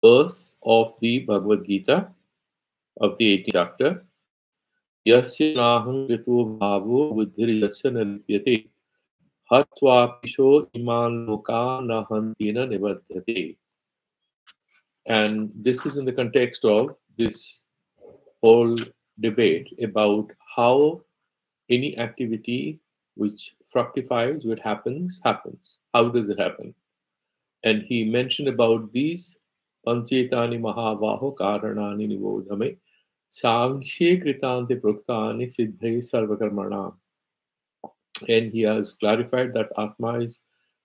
verse of the Bhagavad Gita of the 18th chapter. Yasya naham krito bhavo buddhir yasya nalipyate hatvapisho iman loka nahantina nibadhyate. And this is in the context of this whole debate about how any activity which fructifies, which happens. How does it happen? And he mentioned about these panchetani mahavaho karanani nivodhame sankhye kritante praktani siddhai sarvakarmanam. And he has clarified that Atma is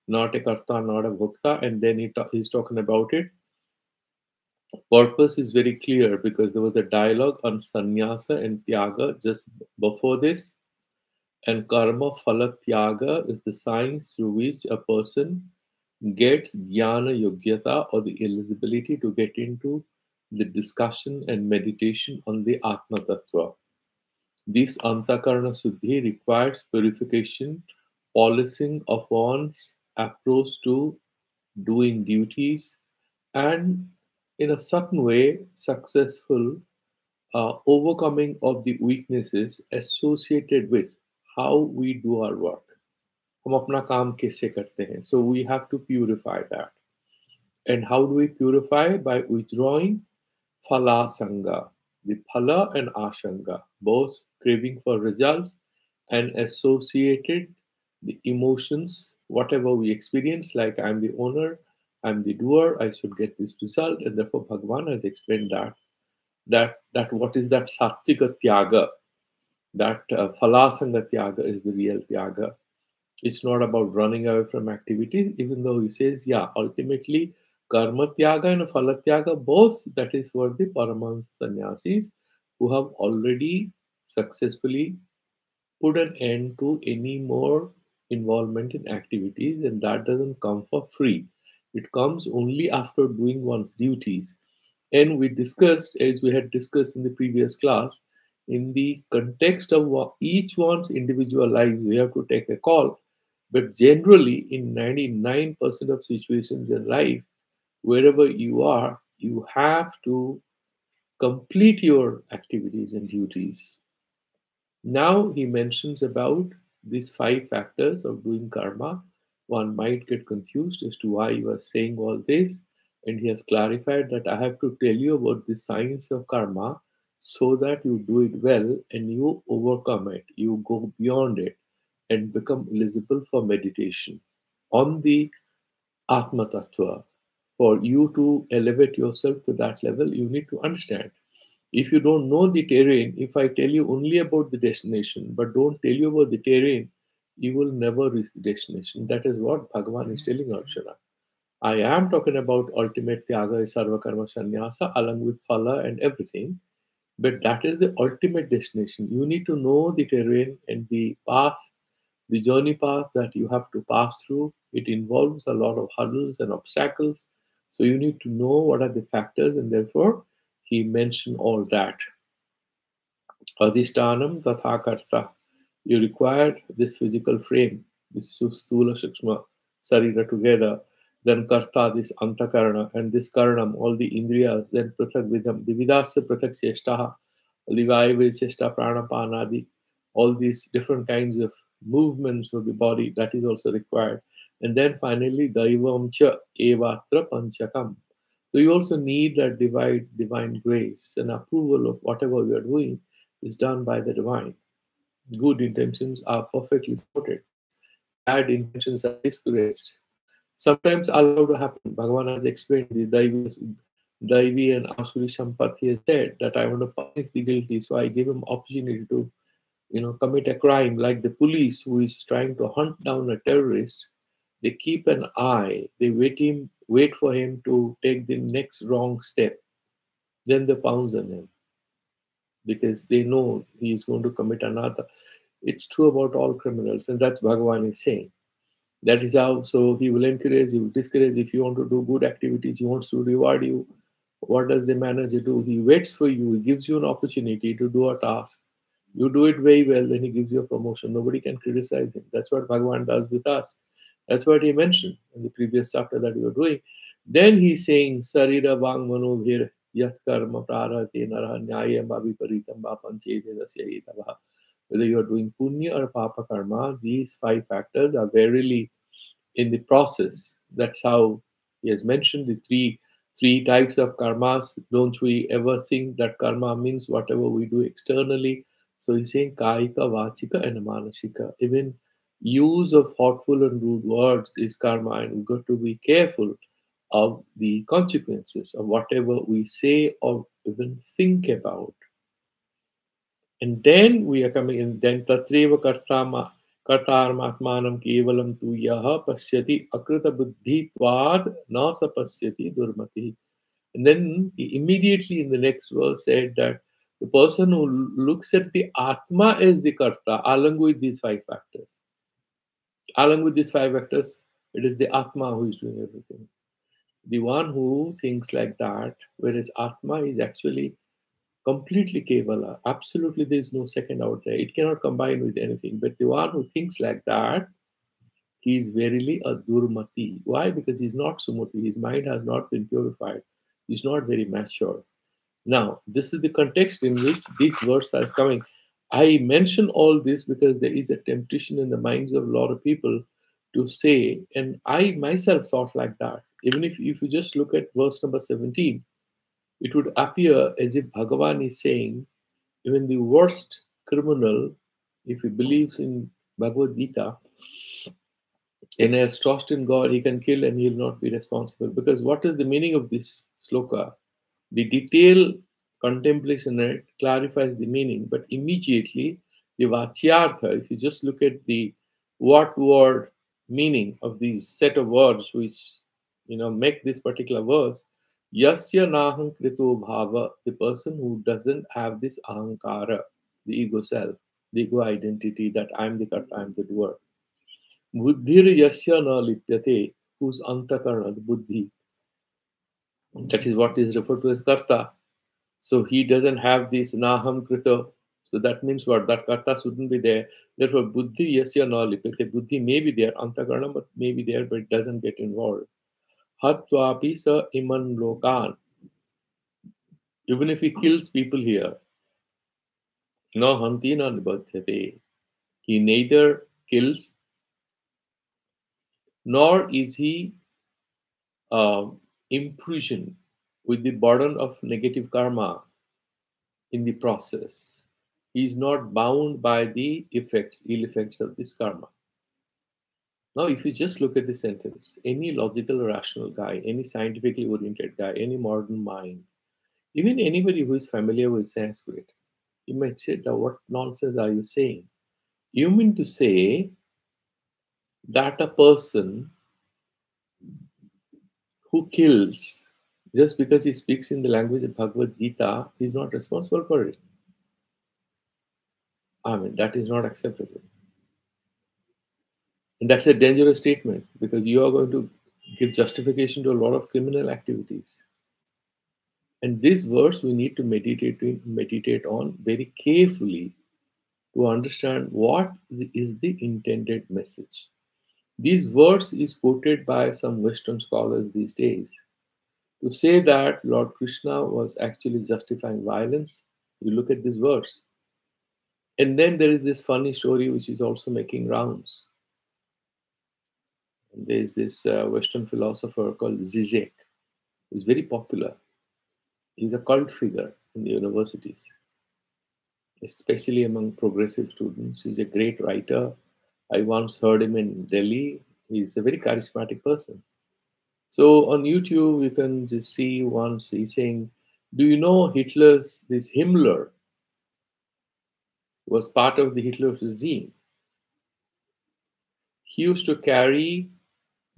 not a karta, not a bhokta, and then he's talking about it. Purpose is very clear because there was a dialogue on sannyasa and tyaga just before this. And karma phala tyaga is the science through which a person gets jnana yogyata, or the eligibility to get into the discussion and meditation on the Atma Tattva. This antakarana suddhi requires purification, polishing of one's approach to doing duties, and in a certain way, successful overcoming of the weaknesses associated with how we do our work. हम अपना काम कैसे करते हैं? So we have to purify that. And how do we purify? By withdrawing phala sanga, the phala and ashanga, both craving for results and associated the emotions, whatever we experience, like I'm the owner, I'm the doer, I should get this result, and therefore Bhagavan has explained that what is that sattvika tyaga, that phalasanga tyaga is the real tyaga. It's not about running away from activities, even though he says, yeah, ultimately, karma tyaga and phala tyaga, both that is for the Paramahansa sannyasis who have already successfully put an end to any more involvement in activities, and that doesn't come for free. It comes only after doing one's duties. And we discussed, as we had discussed in the previous class, in the context of each one's individual lives, we have to take a call. But generally, in 99% of situations in life, wherever you are, you have to complete your activities and duties. Now he mentions about these 5 factors of doing karma. One might get confused as to why he was saying all this, and he has clarified that I have to tell you about the science of karma so that you do it well and you overcome it, you go beyond it and become eligible for meditation on the Atma Tattva. For you to elevate yourself to that level, you need to understand. If you don't know the terrain, if I tell you only about the destination, but don't tell you about the terrain, you will never reach the destination. That is what Bhagavan is telling Arjuna. I am talking about ultimate Tyaga, Sarva Karma Sannyasa, along with Phala and everything. But that is the ultimate destination. You need to know the terrain and the path, the journey path that you have to pass through. It involves a lot of hurdles and obstacles. So you need to know what are the factors, and therefore he mentioned all that. Adhishtanam tatha karta. You require this physical frame, this sustula shikshma sarira together, then karta, this antakarana, and this karanam, all the indriyas, then prathak vidham, the vidasya prathak sheshtaha, livaya sheshta pranapanadi, all these different kinds of movements of the body, that is also required. And then finally, daivam cha evatra panchakam. So you also need that divine grace and approval of whatever we are doing is done by the divine. Good intentions are perfectly supported. Bad intentions are discouraged. Sometimes allow to happen. Bhagavan has explained the Daivi and Asuri Sampath. He has said that I want to punish the guilty, so I give him opportunity to, commit a crime. Like the police who is trying to hunt down a terrorist, they keep an eye. They wait for him to take the next wrong step. Then they pounce on him because they know he is going to commit another. It's true about all criminals, and that's Bhagavan is saying. That is how, so he will encourage, he will discourage. If you want to do good activities, he wants to reward you. What does the manager do? He waits for you, he gives you an opportunity to do a task. You do it very well, then he gives you a promotion. Nobody can criticize him. That's what Bhagavan does with us. That's what he mentioned in the previous chapter that we were doing. Then he's saying, Sarira Vang Manobhir Yat Karma Prarate Naraha Nyayam Abhiparitam Bapanchedasya Etava. Whether you are doing punya or papa karma, these five factors are verily in the process. That's how he has mentioned the three types of karmas. Don't we ever think that karma means whatever we do externally? So he's saying kaika, vachika, and manasika. Even use of hurtful and rude words is karma, and we've got to be careful of the consequences of whatever we say or even think about. And then we are coming in, then tatreva kartarmatmanam kevalam tu yaha pasyati akrita buddhitvad na sapasyati durmati. And then he immediately in the next verse said that the person who looks at the Atma as the Karta, along with these five factors, it is the Atma who is doing everything. The one who thinks like that, whereas Atma is actually completely Kevala. Absolutely, there is no second out there. It cannot combine with anything. But the one who thinks like that, he is verily a Durmati. Why? Because he's not Sumati. His mind has not been purified. He's not very mature. Now, this is the context in which this verse is coming. I mention all this because there is a temptation in the minds of a lot of people to say, and I myself thought like that. Even if you just look at verse number 17, it would appear as if Bhagavan is saying, even the worst criminal, if he believes in Bhagavad Gita and has trust in God, he can kill and he'll not be responsible. Because what is the meaning of this sloka? The detailed contemplation in it clarifies the meaning, but immediately the Vachyartha, if you just look at the what word meaning of these set of words which make this particular verse, Yasya Naham Krito Bhava, the person who doesn't have this ahankara, the ego self, the ego identity that I'm the karta, I'm the doer. Buddhir Yasya Na Lipyate, whose antakarna, the buddhi, that is what is referred to as karta. So he doesn't have this naham krita. So that means what? That karta shouldn't be there. Therefore, buddhi yasya na lipate. Buddhi may be there, antakarna, but may be there, but it doesn't get involved. Hatvapi sa iman lokan. Even if he kills people here, no hanti na nibadhyate. He neither kills nor is he imprisoned with the burden of negative karma in the process. He is not bound by the ill effects of this karma. Now, if you just look at the sentence, any logical, rational guy, any scientifically oriented guy, any modern mind, even anybody who is familiar with Sanskrit, you might say, now what nonsense are you saying? You mean to say that a person who kills just because he speaks in the language of Bhagavad Gita, he's not responsible for it. I mean, that is not acceptable. And that's a dangerous statement because you are going to give justification to a lot of criminal activities. And this verse we need to meditate on very carefully to understand what is the intended message. This verse is quoted by some Western scholars these days to say that Lord Krishna was actually justifying violence. You look at this verse. And then there is this funny story which is also making rounds. And there is this Western philosopher called Zizek, who is very popular. He's a cult figure in the universities, especially among progressive students. He's a great writer. I once heard him in Delhi. He's a very charismatic person. So on YouTube, you can just see once he's saying, do you know this Himmler was part of the Hitler's regime? He used to carry,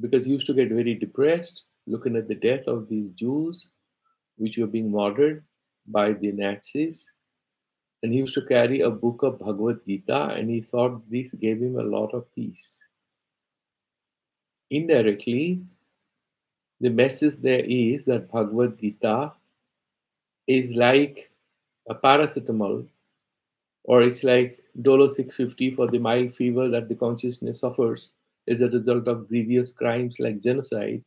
because he used to get very depressed looking at the death of these Jews, which were being murdered by the Nazis. And he used to carry a book of Bhagavad Gita, and he thought this gave him a lot of peace. Indirectly, the message there is that Bhagavad Gita is like a paracetamol, or it's like Dolo 650 for the mild fever that the consciousness suffers as a result of grievous crimes like genocide.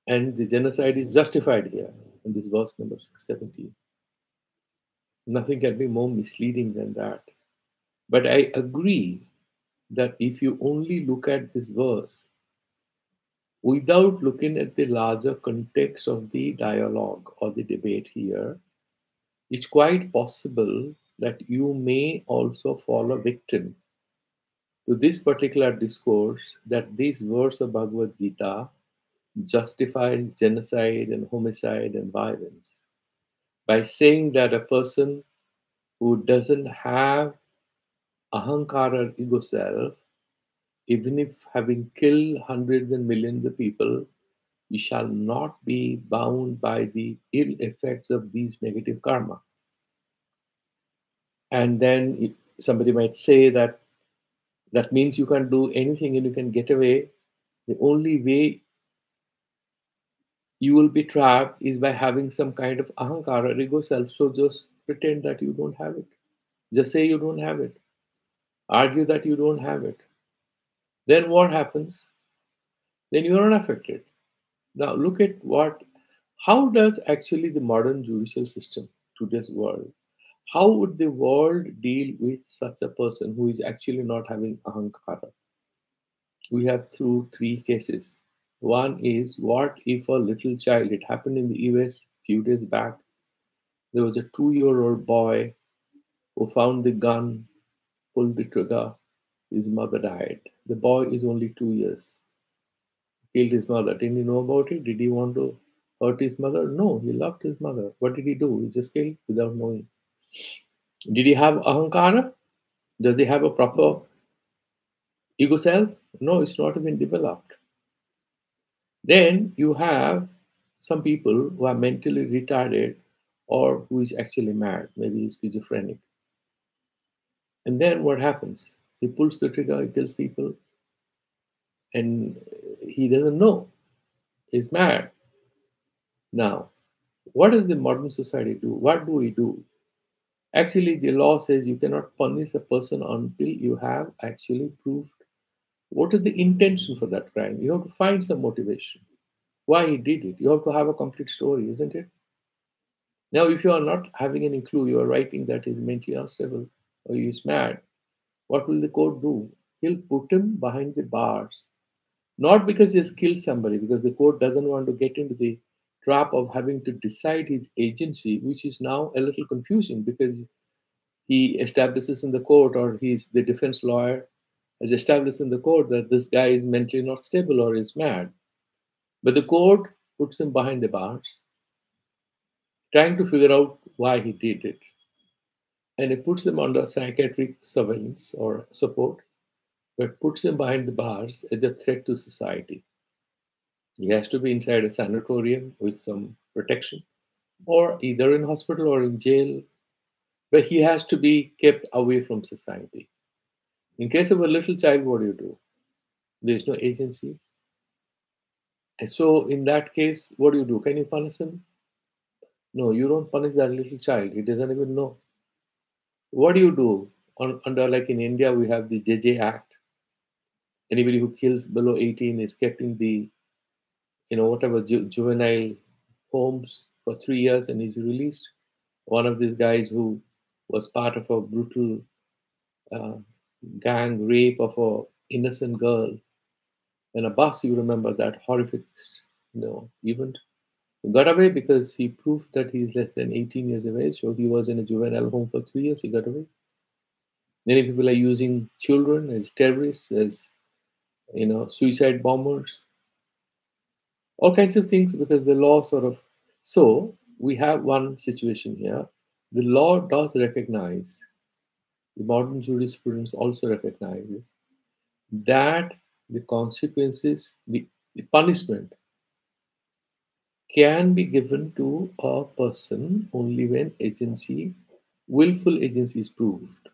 And the genocide is justified here in this verse number 617. Nothing can be more misleading than that. But I agree that if you only look at this verse without looking at the larger context of the dialogue or the debate here, it's quite possible that you may also fall a victim to this particular discourse that this verse of Bhagavad Gita justifies genocide and homicide and violence by saying that a person who doesn't have ahankara or ego self, even if having killed hundreds and millions of people, you shall not be bound by the ill effects of these negative karma. And then somebody might say that that means you can't do anything and you can get away. The only way you will be trapped is by having some kind of ahankara or ego self. So just pretend that you don't have it. Just say you don't have it. Argue that you don't have it. Then what happens? Then you are not affected. Now look at how does actually the modern judicial system, today's world, how would the world deal with such a person who is actually not having ahankara? We have through three cases. One is, what if a little child, it happened in the US few days back, there was a 2-year-old boy who found the gun, pulled the trigger, his mother died. The boy is only 2 years. Killed his mother. Didn't he know about it? Did he want to hurt his mother? No, he loved his mother. What did he do? He just killed without knowing. Did he have ahankara? Does he have a proper ego self? No, it's not even developed. Then you have some people who are mentally retarded or who is actually mad, maybe he's schizophrenic. And then what happens? He pulls the trigger, he kills people, and he doesn't know. He's mad. Now, what does the modern society do? What do we do? Actually, the law says you cannot punish a person until you have actually proved what is the intention for that crime. You have to find some motivation. Why he did it. You have to have a complete story, isn't it? Now, if you are not having any clue, you are writing that he's mentally unstable or he's mad, what will the court do? He'll put him behind the bars. Not because he has killed somebody, because the court doesn't want to get into the trap of having to decide his agency, which is now a little confusing because he establishes in the court, or he's the defense lawyer has established in the court that this guy is mentally not stable or is mad. But the court puts him behind the bars, trying to figure out why he did it. And it puts him under psychiatric surveillance or support, but puts him behind the bars as a threat to society. He has to be inside a sanatorium with some protection, or either in hospital or in jail, but he has to be kept away from society. In case of a little child, what do you do? There is no agency. And so, in that case, what do you do? Can you punish him? No, you don't punish that little child. He doesn't even know. What do you do? Under, like in India, we have the JJ Act. Anybody who kills below 18 is kept in the, whatever juvenile homes for 3 years and is released. One of these guys who was part of a brutal uh, gang rape of a innocent girl in a bus. You remember that horrific, event. He got away because he proved that he is less than 18 years of age. So he was in a juvenile home for 3 years. He got away. Many people are using children as terrorists, as suicide bombers, all kinds of things because the law sort of. So we have one situation here. The law does recognize, the modern jurisprudence also recognizes that the consequences, the punishment can be given to a person only when willful agency is proved.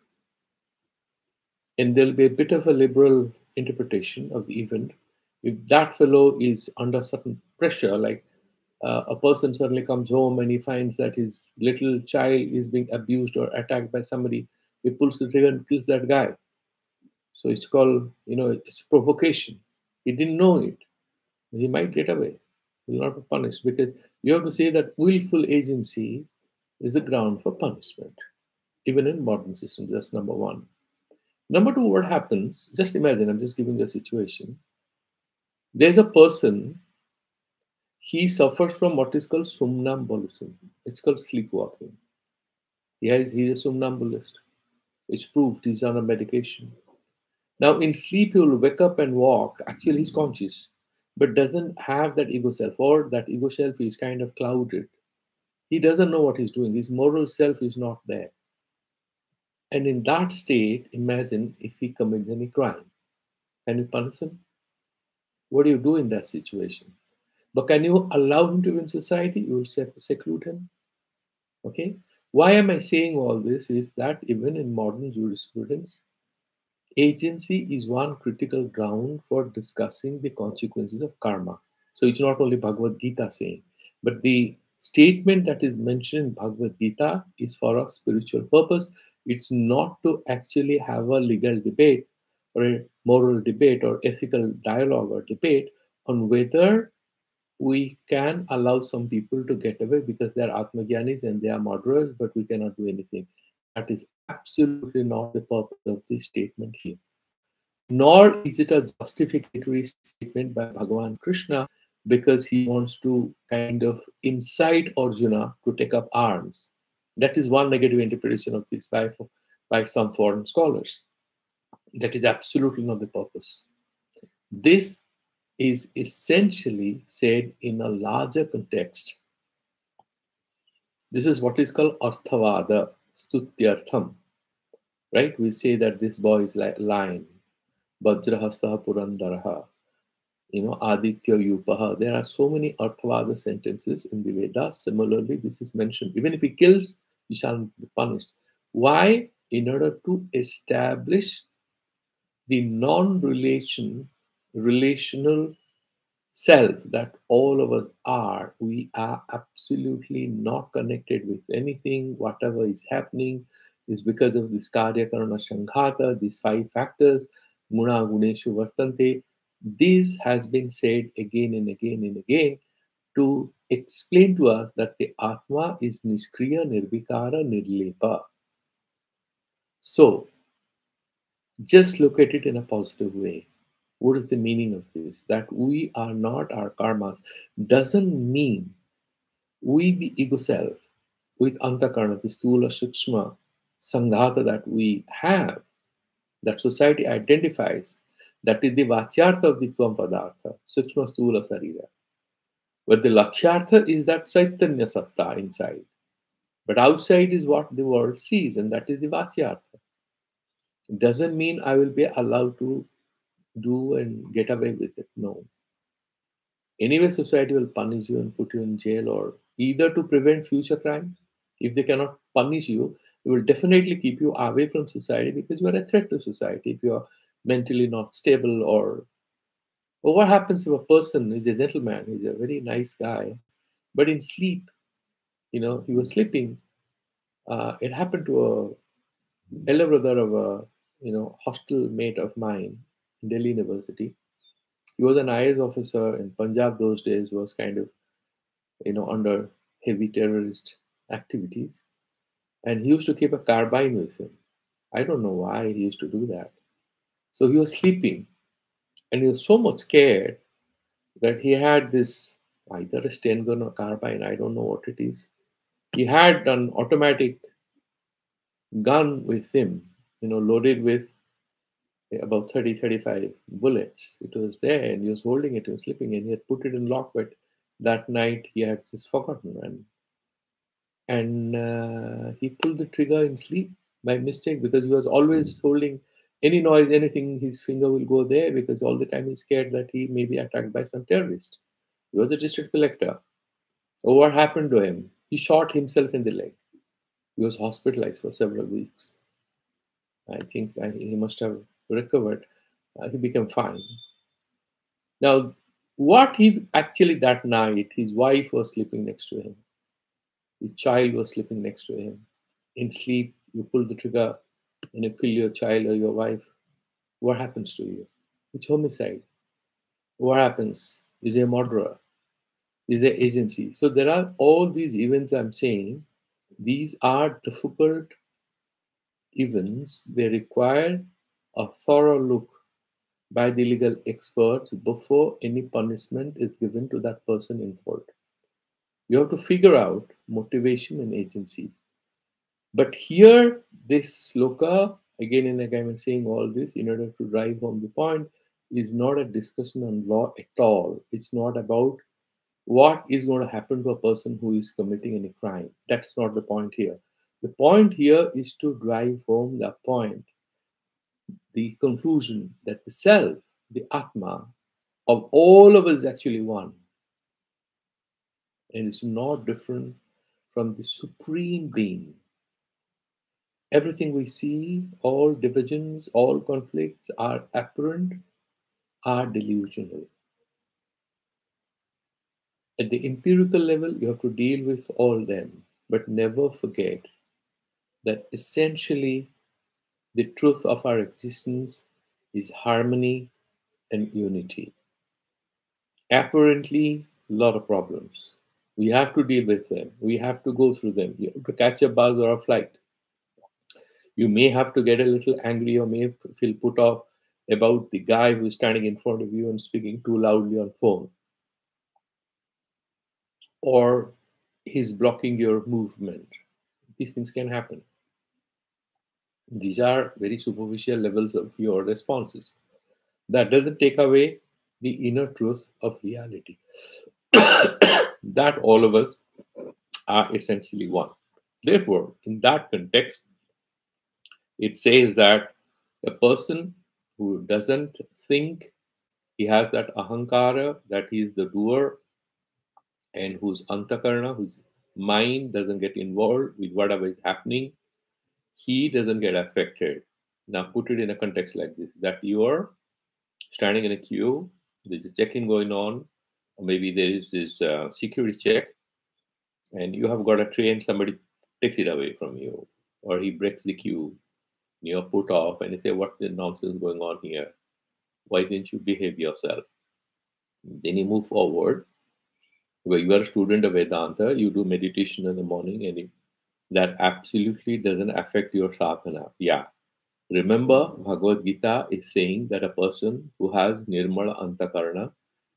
And there'll be a bit of a liberal interpretation of the event. If that fellow is under certain pressure, like a person suddenly comes home and he finds that his little child is being abused or attacked by somebody, he pulls the trigger and kills that guy. So it's called, it's provocation. He didn't know it. He might get away. He will not be punished because you have to say that willful agency is the ground for punishment, even in modern systems. That's number one. Number two, what happens? Just imagine, I'm just giving you a situation. There's a person, he suffers from what is called somnambulism. It's called sleepwalking. He's a somnambulist. It's proved he's on a medication. Now, in sleep, he will wake up and walk. Actually, he's conscious, but doesn't have that ego self, or that ego self is kind of clouded. He doesn't know what he's doing. His moral self is not there. And in that state, imagine if he commits any crime. Can you punish him? What do you do in that situation? But can you allow him to be in society? You will seclude him. Okay? Why am I saying all this? Is that even in modern jurisprudence, agency is one critical ground for discussing the consequences of karma. So it's not only Bhagavad Gita saying, but the statement that is mentioned in Bhagavad Gita is for a spiritual purpose. It's not to actually have a legal debate or a moral debate or ethical dialogue or debate on whether we can allow some people to get away because they are Atmagyanis and they are murderers, but we cannot do anything. That is absolutely not the purpose of this statement here. Nor is it a justificatory statement by Bhagavan Krishna because he wants to kind of incite Arjuna to take up arms. That is one negative interpretation of this by some foreign scholars. That is absolutely not the purpose. This is essentially said in a larger context. This is what is called Arthavada, Stutyartham. Right? We say that this boy is like lion, Vajrahastaha Purandaraha, Aditya Yupaha. There are so many Arthavada sentences in the Vedas. Similarly, this is mentioned. Even if he kills, he shall be punished. Why? In order to establish the relational self that all of us are. We are absolutely not connected with anything. Whatever is happening is because of this karya karana shanghata, these five factors, guna guneshu vartante. This has been said again and again and again to explain to us that the Atma is niskriya, nirvikara, nirlepa. So, just look at it in a positive way. What is the meaning of this? That we are not our karmas doesn't mean we, the ego self, with antakarna, the stula, sukshma, sanghata that we have, that society identifies, that is the vachyartha of the tvam padartha, sukshma, stula, sarira. But the lakshyartha is that chaitanya satta inside. But outside is what the world sees, and that is the vachyartha. It doesn't mean I will be allowed to do and get away with it. No. Anyway, society will punish you and put you in jail, or either to prevent future crimes. If they cannot punish you, they will definitely keep you away from society because you are a threat to society if you are mentally not stable. Or what happens if a person is a gentleman, he's a very nice guy, but in sleep, he was sleeping. It happened to a elder brother of a hostel mate of mine in Delhi University. He was an IAS officer in Punjab those days, was kind of under heavy terrorist activities. And he used to keep a carbine with him. I don't know why he used to do that. So he was sleeping and he was so much scared that he had this either a Sten gun or carbine, I don't know what it is. He had an automatic gun with him, loaded with about 30-35 bullets. It was there and he was holding it, he was sleeping, and he had put it in lock, but that night he had just forgotten. And he pulled the trigger in sleep by mistake because he was always holding any noise, anything, his finger will go there because all the time he's scared that he may be attacked by some terrorist. He was a district collector. So what happened to him? He shot himself in the leg. He was hospitalized for several weeks. I think he must have recovered. He became fine. Now, what he actually that night, his wife was sleeping next to him. His child was sleeping next to him. In sleep, you pull the trigger and you kill your child or your wife. What happens to you? It's homicide. What happens? Is a murderer. is an agency. So there are all these events I'm saying, these are difficult events. They require a thorough look by the legal experts before any punishment is given to that person involved. You have to figure out motivation and agency. But here, this sloka, again and again, I'm saying all this in order to drive home the point, is not a discussion on law at all. It's not about what is going to happen to a person who is committing any crime. That's not the point here. The point here is to drive home the point, the conclusion that the self, the Atma, of all of us is actually one. And it's not different from the supreme being. Everything we see, all divisions, all conflicts are apparent, are delusional. At the empirical level, you have to deal with all them, but never forget that essentially the truth of our existence is harmony and unity. Apparently, a lot of problems. We have to deal with them. We have to go through them. You have to catch a bus or a flight. You may have to get a little angry or may feel put off about the guy who's standing in front of you and speaking too loudly on phone, or he's blocking your movement. These things can happen. These are very superficial levels of your responses. That doesn't take away the inner truth of reality. That all of us are essentially one. Therefore, in that context, it says that a person who doesn't think he has that ahankara, that he is the doer, and whose antakarna, whose mind doesn't get involved with whatever is happening, he doesn't get affected. Now, put it in a context like this, that you are standing in a queue, there's a check-in going on, or maybe there is this security check, and you have got a tray and somebody takes it away from you, or he breaks the queue, you're put off, and you say, what the nonsense going on here? Why didn't you behave yourself? Then you move forward. Well, you are a student of Vedanta, you do meditation in the morning, and that absolutely doesn't affect your sadhana. Yeah. Remember, Bhagavad Gita is saying that a person who has Nirmala Antakarna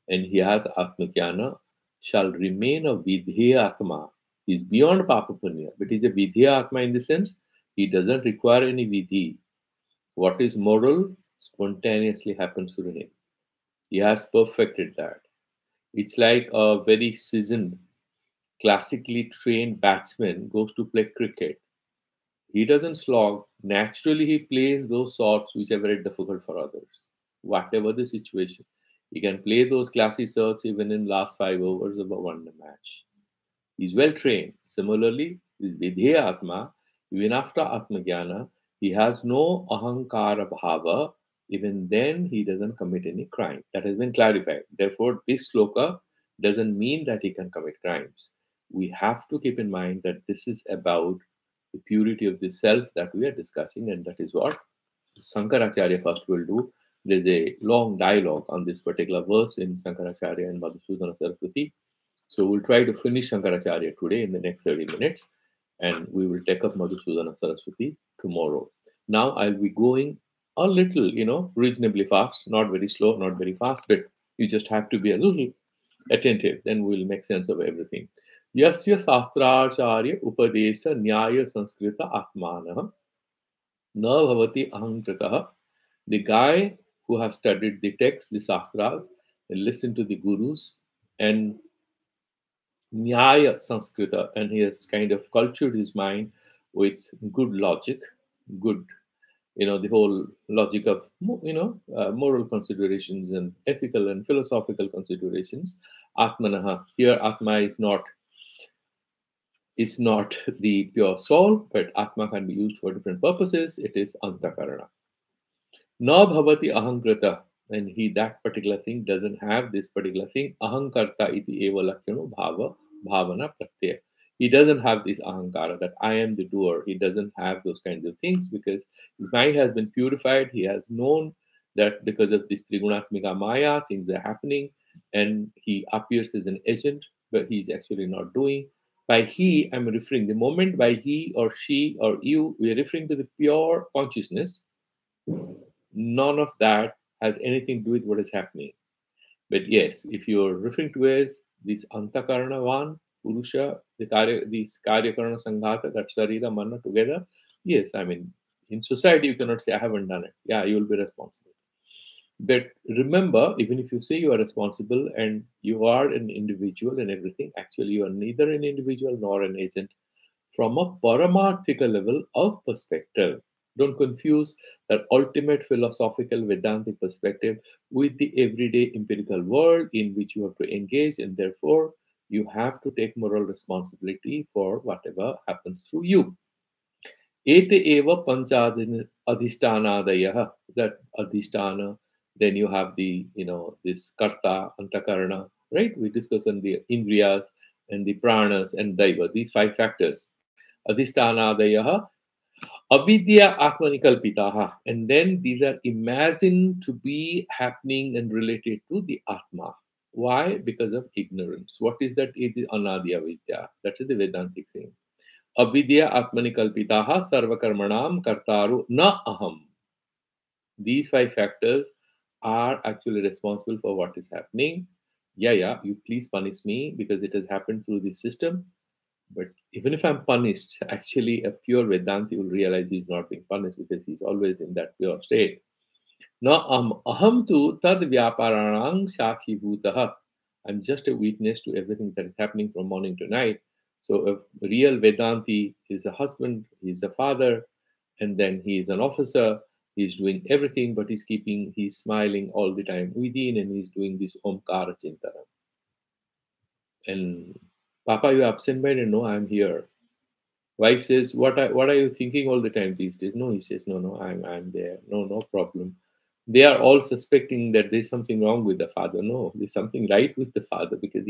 and he has Atmakyana shall remain a Vidheya Atma. He's beyond Papa Punya, but he's a Vidheya Atma in the sense he doesn't require any Vidhi. What is moral spontaneously happens to him. He has perfected that. It's like a very seasoned, classically trained batsman goes to play cricket. He doesn't slog. Naturally, he plays those shots which are very difficult for others, whatever the situation. He can play those classy shots even in last 5 overs of a one-day match. He's well trained. Similarly, with Vidheya Atma, even after Atmagyana, he has no ahankara bhava. Even then, he doesn't commit any crime. That has been clarified. Therefore, this sloka doesn't mean that he can commit crimes. We have to keep in mind that this is about the purity of the self that we are discussing, and that is what Sankaracharya first will do. There's a long dialogue on this particular verse in Sankaracharya and Madhusudana Saraswati. So we'll try to finish Shankaracharya today in the next 30 minutes, and we will take up Madhusudana Saraswati tomorrow. Now I'll be going a little, reasonably fast, not very slow, not very fast, but you just have to be a little attentive, then we'll make sense of everything. Yasya Sastracharya Upadesha Nyaya Sanskrita Atmanah Na Bhavati Ahankritah. The guy who has studied the text, the Sastras, and listened to the gurus, and Nyaya Sanskrita, and he has kind of cultured his mind with good logic, good, the whole logic of, moral considerations and ethical and philosophical considerations. Atmanaha. Here, Atma is not the pure soul, but Atma can be used for different purposes. It is Antakarana. Na bhavati ahankrita, and that particular thing doesn't have this particular thing. Ahankarta iti eva lakshano bhavana pratyaya. He doesn't have this ahankara that I am the doer. He doesn't have those kinds of things because his mind has been purified. He has known that because of this trigunatmika maya, things are happening, and he appears as an agent but he's actually not doing. By he, I'm referring the moment by he or she or you, we are referring to the pure consciousness. None of that has anything to do with what is happening. But yes, if you're referring to as this antakarana one, purusha, this karyakarana sanghata, that sarira, mana together, yes, I mean, in society you cannot say I haven't done it. Yeah, you will be responsible. But remember, even if you say you are responsible and you are an individual and everything, actually you are neither an individual nor an agent from a paramarthika level of perspective. Don't confuse that ultimate philosophical Vedantic perspective with the everyday empirical world in which you have to engage, and therefore you have to take moral responsibility for whatever happens through you. Ete eva adhishtanadayah, that adhishtana, then you have the, this karta, antakarana, right? We discussed on the indriyas and the pranas and daiva, these five factors. Adhishtanadayah, avidya atmanikalpitaha, and then these are imagined to be happening and related to the atma. Why? Because of ignorance. What is that? It is anadya vidya. That is the Vedantic thing. Avidya atmanikalpitaha sarvakarmanam kartaru na aham. These five factors are actually responsible for what is happening. Yeah, you please punish me because it has happened through this system. But even if I'm punished, actually a pure Vedanti will realize he's not being punished because he's always in that pure state. Na aham tu tad vyaparanang shakhi bhutaha. I'm just a witness to everything that is happening from morning to night. So a real Vedanti is a husband, he's a father, and then he is an officer. He's doing everything, but he's smiling all the time within, and he's doing this Omkara Chintana. And Papa, you absent minded? No, I'm here. Wife says, what are you thinking all the time these days? No, he says, no, I'm there. No problem. They are all suspecting that there's something wrong with the father. No, there's something right with the father because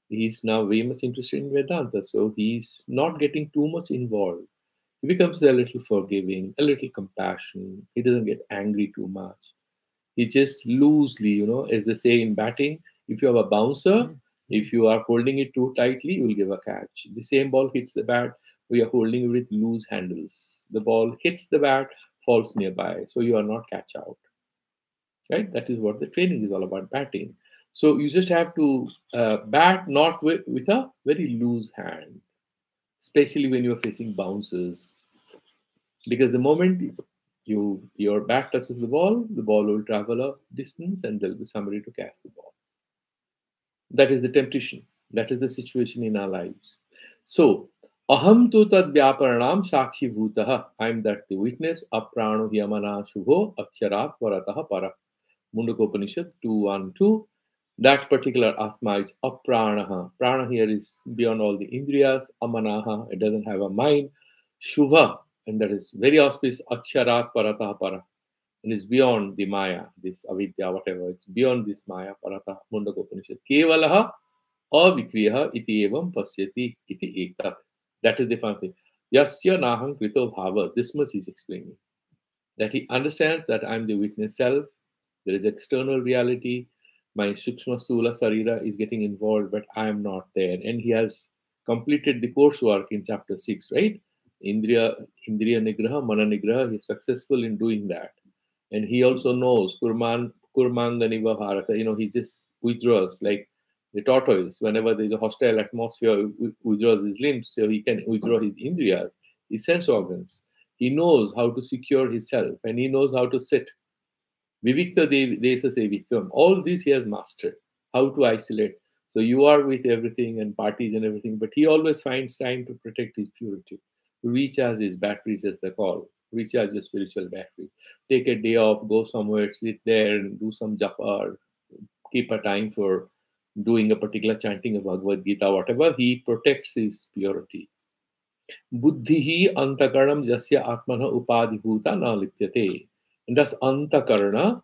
he's now very much interested in Vedanta. So he's not getting too much involved. He becomes a little forgiving, a little compassionate. He doesn't get angry too much. He just loosely, as they say in batting, if you have a bouncer, if you are holding it too tightly, you will give a catch. The same ball hits the bat, we are holding it with loose handles. The ball hits the bat, falls nearby, so you are not catch out. Right? That is what the training is all about, batting. So you just have to bat not with a very loose hand, especially when you are facing bouncers. Because the moment your bat touches the ball will travel a distance and there'll be somebody to catch the ball. That is the temptation. That is the situation in our lives. So, aham tu tad vyaparanam shakshi bhutaha. I am that the witness. Aprano yamana shubho aksharat varataha para. Mundakopanishad 2:1-2. That particular Atma is apranaha. Prana here is beyond all the indriyas. Amanaha, it doesn't have a mind. Shubha, and that is very auspicious. Aksharat parataha para. And it's beyond the Maya, this avidya, whatever. It's beyond this Maya, parata, Mundakopanishad. Kevalaha avikriyaha iti evam pasyati iti ektat. That is the fun thing. Yasya naham krito bhava. This much is explaining. That he understands that I'm the witness self. There is external reality. My Sukshma Stula Sarira is getting involved, but I am not there. And he has completed the coursework in chapter 6, right? Indriya Nigraha, Mana Nigraha, he's successful in doing that. And he also knows Kurmanganiva Bharata, he just withdraws like the tortoise. Whenever there's a hostile atmosphere, withdraws his limbs, so he can withdraw his indriyas, his sense organs. He knows how to secure himself and he knows how to sit. Vivikta Desa Seviktam. All this he has mastered. How to isolate. So you are with everything and parties and everything, but he always finds time to protect his purity, to recharge his batteries, as they call. Recharge your spiritual battery. Take a day off, go somewhere, sit there and do some japa, or keep a time for doing a particular chanting of Bhagavad Gita, whatever. He protects his purity. Buddhihi antakaranam jasya atmana upadhibhuta na lipyate. And thus antakarana,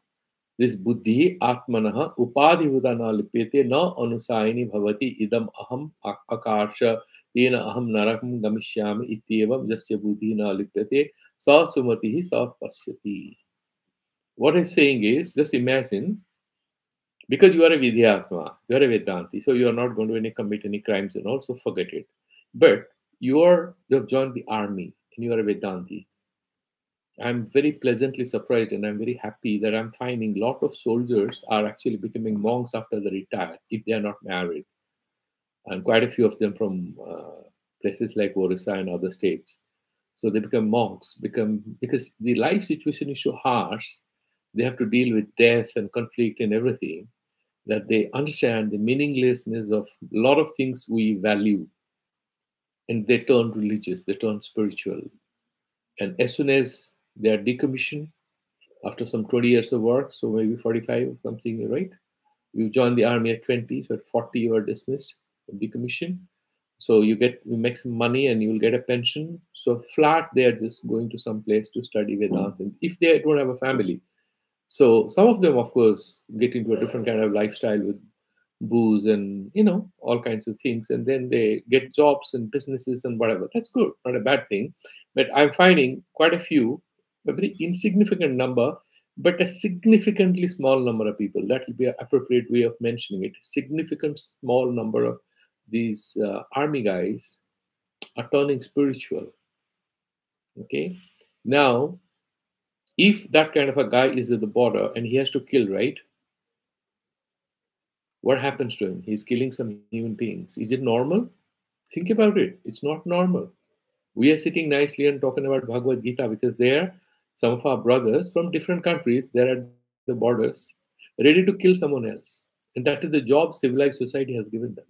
this buddhi atmanaha upadhibhuta na lipyate na anusayini bhavati idam aham akarsha tena aham narakam gamishyami ityevam jasya buddhi na lipyate sa sumatihi sa pasyati. What he's saying is, just imagine Because you are a Vidyatma, you are a Vedanti, so you are not going to commit any crimes and all, so forget it. But you have joined the army and you are a Vedanti. I'm very pleasantly surprised and I'm very happy that I'm finding a lot of soldiers are actually becoming monks after they retire if they are not married, and quite a few of them from places like Orissa and other states. So they become monks, become because the life situation is so harsh. They have to deal with death and conflict and everything, that they understand the meaninglessness of a lot of things we value, and they turn religious, they turn spiritual. And as soon as they are decommissioned after some 20 years of work, so maybe 45 or something, right? You join the army at 20, so at 40 you are dismissed, decommissioned. So you make some money and you'll get a pension. So flat, they are just going to some place to study Vedanta. If they don't have a family, so some of them, of course, get into a different kind of lifestyle with booze and all kinds of things, and then they get jobs and businesses and whatever. That's good, not a bad thing. But I'm finding quite a few, a very insignificant number, but a significantly small number of people. That will be an appropriate way of mentioning it. Significant small number of these army guys are turning spiritual. Okay, now if that kind of a guy is at the border and he has to kill, right? What happens to him? He's killing some human beings. Is it normal? Think about it. It's not normal. We are sitting nicely and talking about Bhagavad Gita because there, some of our brothers from different countries, they're at the borders, ready to kill someone else. And that is the job civilized society has given them.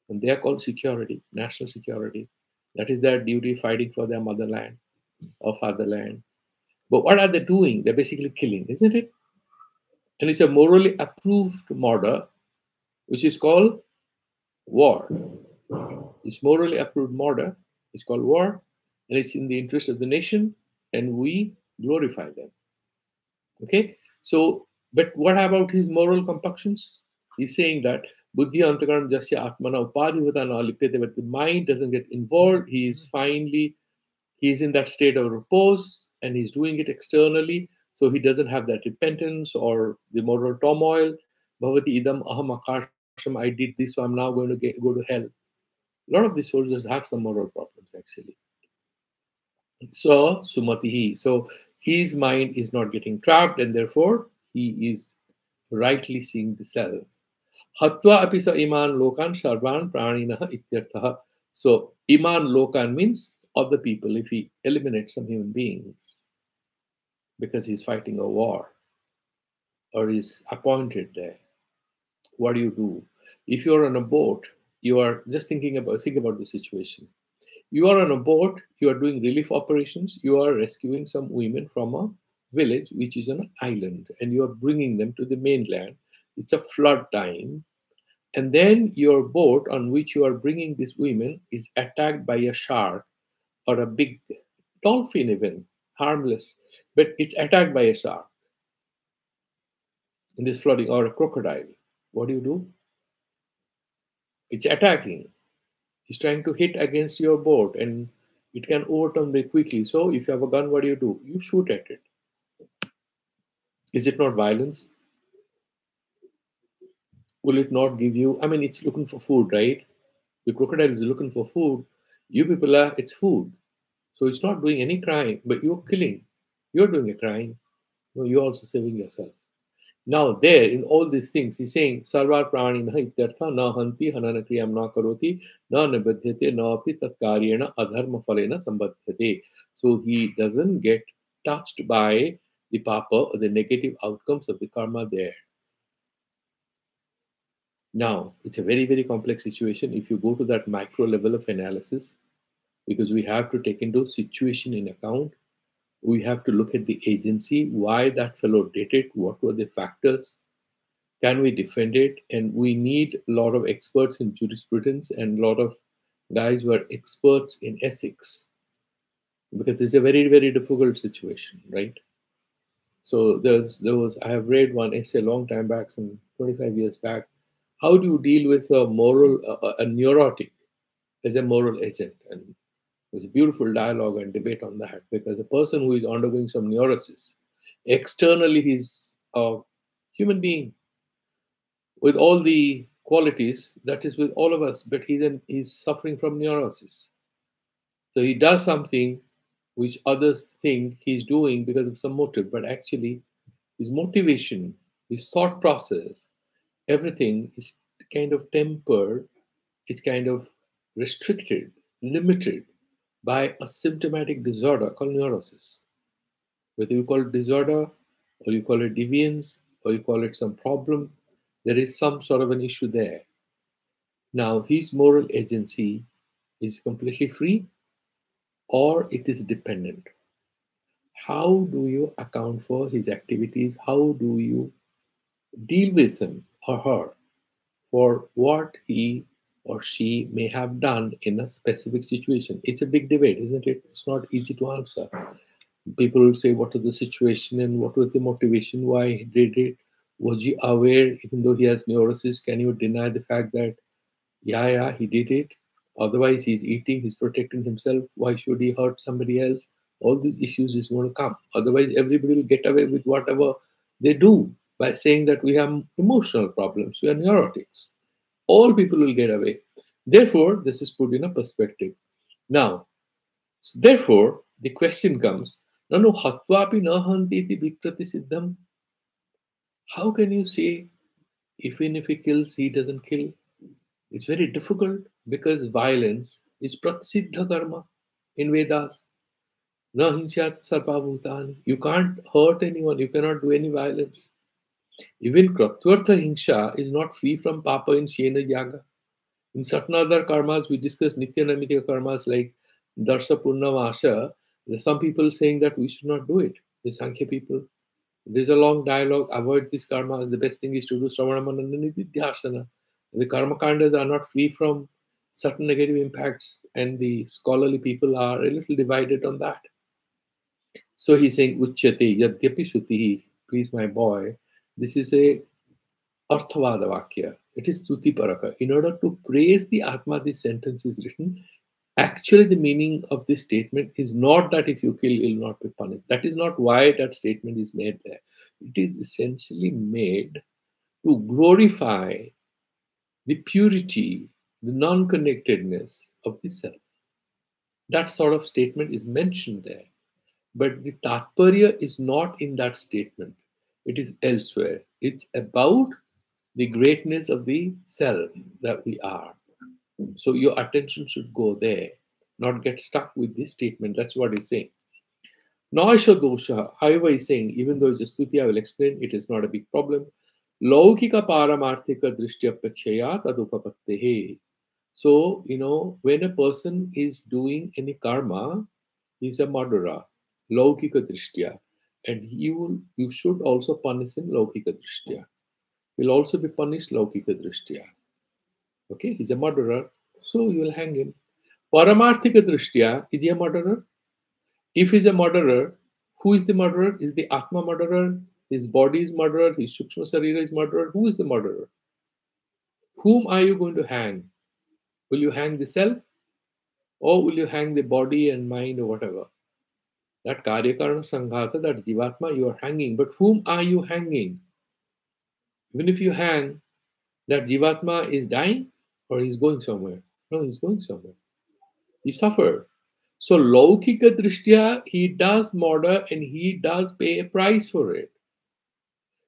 And they are called security, national security. That is their duty, fighting for their motherland or fatherland. But what are they doing? They're basically killing, isn't it? And it's a morally approved murder, which is called war. It's morally approved murder. It's called war, and it's in the interest of the nation, and we glorify them. Okay? So, but what about his moral compunctions? He's saying that buddhi antakaram jasya atmana upadhivata na lipyate, but the mind doesn't get involved. He's in that state of repose and he's doing it externally. So he doesn't have that repentance or the moral turmoil. Bhavati idam aham akasham, I did this, so I'm now going to go to hell. A lot of these soldiers have some moral problems actually. So sumatihi. So his mind is not getting trapped, and therefore he is rightly seeing the self. Hatva apisa iman lokan sarvan praninaha ityarthaha. So iman lokan means other people. If he eliminates some human beings because he's fighting a war or is appointed there, what do? If you're on a boat, you are just think about the situation. You are on a boat, you are doing relief operations, you are rescuing some women from a village which is an island, and you are bringing them to the mainland. It's a flood time, and then your boat on which you are bringing these women is attacked by a shark or a big dolphin, even harmless, but it's attacked by a shark in this flooding, or a crocodile. What do? It's attacking. It's trying to hit against your boat and it can overturn very quickly. So if you have a gun, what do? You shoot at it. Is it not violence? Will it not give you? I mean, it's looking for food, right? The crocodile is looking for food. You people are, it's food. So it's not doing any crime, but you're killing. You're doing a crime. No, you're also saving yourself. Now, there, in all these things, he's saying, Sarvar prani na ityartha na hanti hanana kriyam na karoti na nibadhyate na api tat karyena adharma phalena sambadhyate. So he doesn't get touched by the papa or the negative outcomes of the karma there. Now, it's a very, very complex situation if you go to that micro level of analysis, because we have to take into situation in account. We have to look at the agency, why that fellow did it, what were the factors, can we defend it, and we need a lot of experts in jurisprudence and a lot of guys who are experts in ethics, because it's a very, very difficult situation, right? So there was I have read one essay a long time back, some 25 years back. How do you deal with a a neurotic as a moral agent? And it was a beautiful dialogue and debate on that, because a person who is undergoing some neurosis, externally he's a human being, with all the qualities that is with all of us, but he's suffering from neurosis. So he does something which others think he's doing because of some motive, but actually his motivation, his thought process, everything is kind of tempered, is kind of restricted, limited by a symptomatic disorder called neurosis. Whether you call it disorder, or you call it deviance, or you call it some problem, there is some sort of an issue there. Now, his moral agency is completely free or it is dependent. How do you account for his activities? How do you deal with him or her for what he or she may have done in a specific situation? It's a big debate, isn't it? It's not easy to answer. People will say, what is the situation and what was the motivation? Why he did it? Was he aware, even though he has neurosis? Can you deny the fact that, yeah, he did it? Otherwise, he's eating, he's protecting himself. Why should he hurt somebody else? All these issues is going to come. Otherwise, everybody will get away with whatever they do by saying that we have emotional problems, we are neurotics. All people will get away. Therefore, this is put in a perspective. Now, therefore, the question comes, Nanu hatvapi na hanti iti vikrati siddham. How can you say, even if he kills, he doesn't kill? It's very difficult because violence is pratsiddha karma in Vedas. Na hinsyat sarpabhutani. You can't hurt anyone, you cannot do any violence. Even kratvartha hingsha is not free from papa in Shena Yaga. In certain other karmas, we discuss Nitya Namitika karmas like Darsha Purnavasha. There's some people saying that we should not do it. The Sankhya people. There's a long dialogue, avoid this karma. The best thing is to do Sravana Manana Nidhyasana. The karma kandas are not free from certain negative impacts, and the scholarly people are a little divided on that. So he's saying, Uchyate Yadyapi Shutihi, please my boy. This is a Arthavada Vakya. It is Stuti Paraka. In order to praise the Atma, this sentence is written. Actually, the meaning of this statement is not that if you kill, you will not be punished. That is not why that statement is made there. It is essentially made to glorify the purity, the non-connectedness of the self. That sort of statement is mentioned there. But the Tatparya is not in that statement. It is elsewhere. It's about the greatness of the self that we are. So your attention should go there, not get stuck with this statement. That's what he's saying. Naisha dosha, however, he's saying, even though it's a stuti, I will explain, it is not a big problem. Laukika paramarthika drishtya pekshaya tadupapattehe. So, when a person is doing any karma, he's a murderer, laukika drishtya. And you should also punish him laukika drishtya. Will also be punished laukika drishtya. Okay, he's a murderer, so you will hang him. Paramarthika drishtya, is he a murderer? If he's a murderer, who is the murderer? Is the Atma murderer? His body is murderer? His Sukshma Sarira is murderer? Who is the murderer? Whom are you going to hang? Will you hang the self? Or will you hang the body and mind or whatever? That Karyakarana Sanghata, that Jivatma, you are hanging. But whom are you hanging? Even if you hang, that Jivatma is dying or he's going somewhere? No, he's going somewhere. He suffered. So, Laukika Drishtya, he does murder and he does pay a price for it.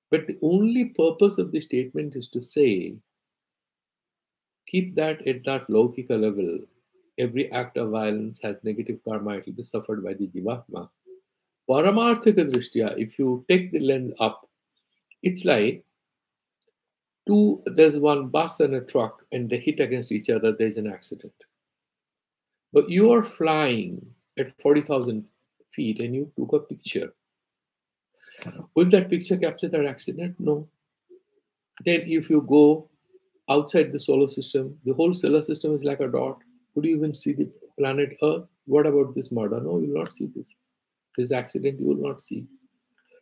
But the only purpose of the statement is to say, keep that at that Laukika level. Every act of violence has negative karma, it will be suffered by the Jivatma. Paramarthika Drishtya, if you take the lens up, it's like there's one bus and a truck and they hit against each other, there's an accident. But you are flying at 40,000 feet and you took a picture. Will that picture capture that accident? No. Then if you go outside the solar system, the whole solar system is like a dot. Could you even see the planet Earth? What about this murder? No, you will not see this. This accident you will not see.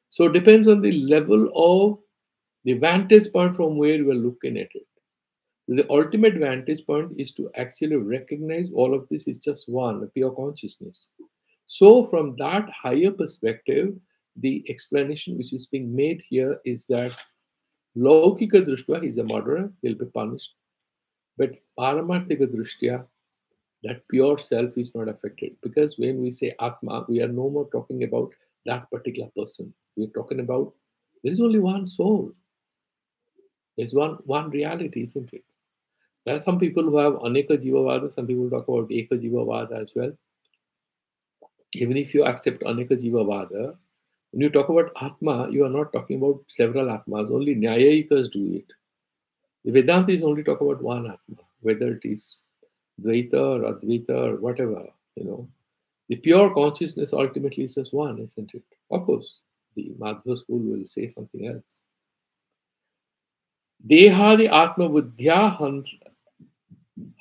So it depends on the level of the vantage point from where you are looking at it. The ultimate vantage point is to actually recognize all of this is just one, a pure consciousness. So from that higher perspective, the explanation which is being made here is that Laukika Drishtya, he's a murderer, he'll be punished. But Paramarthika Drishtya, that pure self is not affected. Because when we say Atma, we are no more talking about that particular person. We're talking about there's only one soul. There's one reality, isn't it? There are some people who have Aneka Jivavada, some people talk about Eka Jivavada as well. Even if you accept Aneka Jivavada, when you talk about Atma, you are not talking about several Atmas, only Nyayikas do it. The Vedanta is only talk about one Atma, whether it is Dvaita or Advaita or whatever, you know. The pure consciousness ultimately is just one, isn't it? Of course, the Madhva school will say something else. Dehadi Atma Buddhya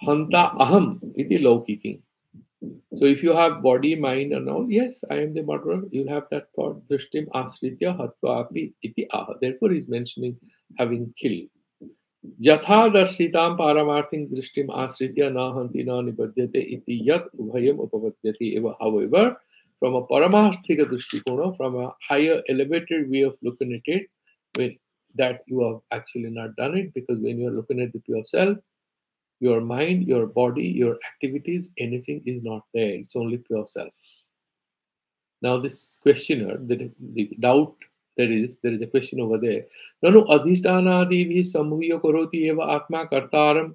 Hanta Aham iti Laukiking. So if you have body, mind, and all, yes, I am the murderer, you'll have that thought. Drishtim asritya hatva api iti aha. Therefore, he's mentioning having killed. Yatha darshitam paramarthing drishtim asritya na hanti na nibadyate iti yat ubhayam upapadyate eva. However, from a paramarthika drishtikona, from a higher elevated way of looking at it, when that you have actually not done it, because when you are looking at the pure self, your mind, your body, your activities, anything is not there. It's only pure self. Now, this questioner, the doubt there is a question over there. Nanu adhishtanadivi samhuya karoti eva atma kartaram